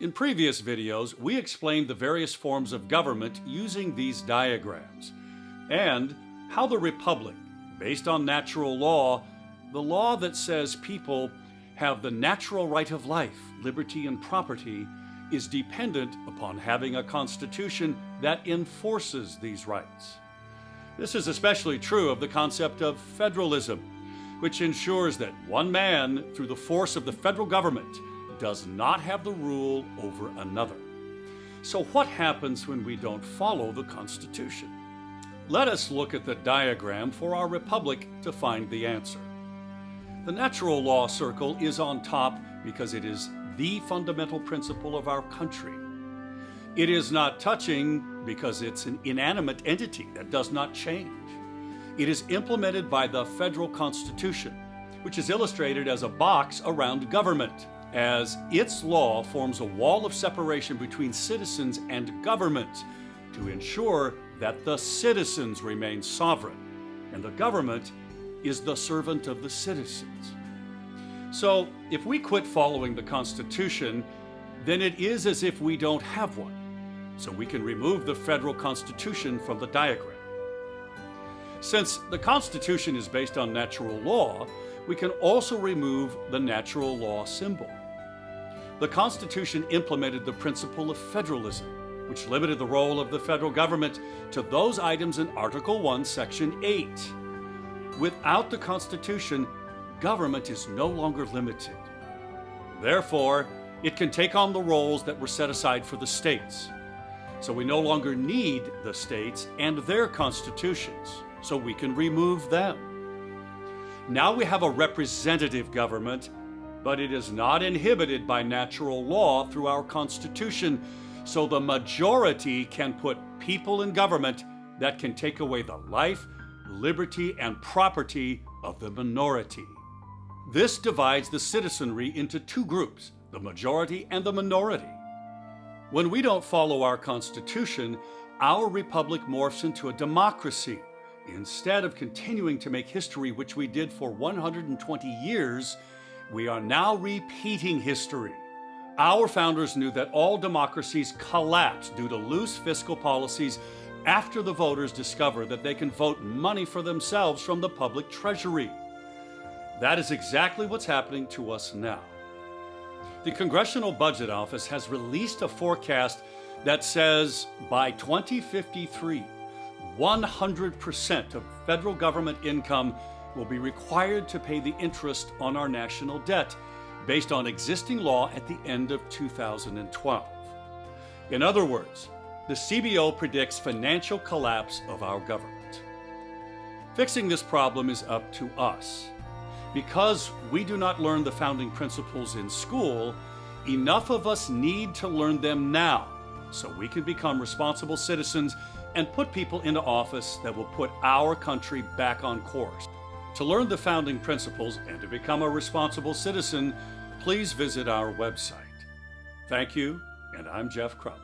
In previous videos, we explained the various forms of government using these diagrams, and how the Republic, based on natural law, the law that says people have the natural right of life, liberty, and property, is dependent upon having a constitution that enforces these rights. This is especially true of the concept of federalism, which ensures that one man, through the force of the federal government, does not have the rule over another. So what happens when we don't follow the Constitution? Let us look at the diagram for our republic to find the answer. The natural law circle is on top because it is the fundamental principle of our country. It is not touching because it's an inanimate entity that does not change. It is implemented by the federal Constitution, which is illustrated as a box around government, as its law forms a wall of separation between citizens and government to ensure that the citizens remain sovereign and the government is the servant of the citizens. So, if we quit following the Constitution, then it is as if we don't have one. So we can remove the federal Constitution from the diagram. Since the Constitution is based on natural law, we can also remove the natural law symbol. The Constitution implemented the principle of federalism, which limited the role of the federal government to those items in Article 1, Section 8. Without the Constitution, government is no longer limited. Therefore, it can take on the roles that were set aside for the states. So we no longer need the states and their constitutions, so we can remove them. Now we have a representative government, but it is not inhibited by natural law through our Constitution, so the majority can put people in government that can take away the life, liberty, and property of the minority. This divides the citizenry into two groups, the majority and the minority. When we don't follow our Constitution, our republic morphs into a democracy. Instead of continuing to make history, which we did for 120 years, we are now repeating history. Our founders knew that all democracies collapse due to loose fiscal policies after the voters discover that they can vote money for themselves from the public treasury. That is exactly what's happening to us now. The Congressional Budget Office has released a forecast that says by 2053, 100% of federal government income will be required to pay the interest on our national debt based on existing law at the end of 2012. In other words, the CBO predicts financial collapse of our government. Fixing this problem is up to us. Because we do not learn the founding principles in school, enough of us need to learn them now so we can become responsible citizens and put people into office that will put our country back on course. To learn the founding principles and to become a responsible citizen, please visit our website. Thank you, and I'm Jeff Crump.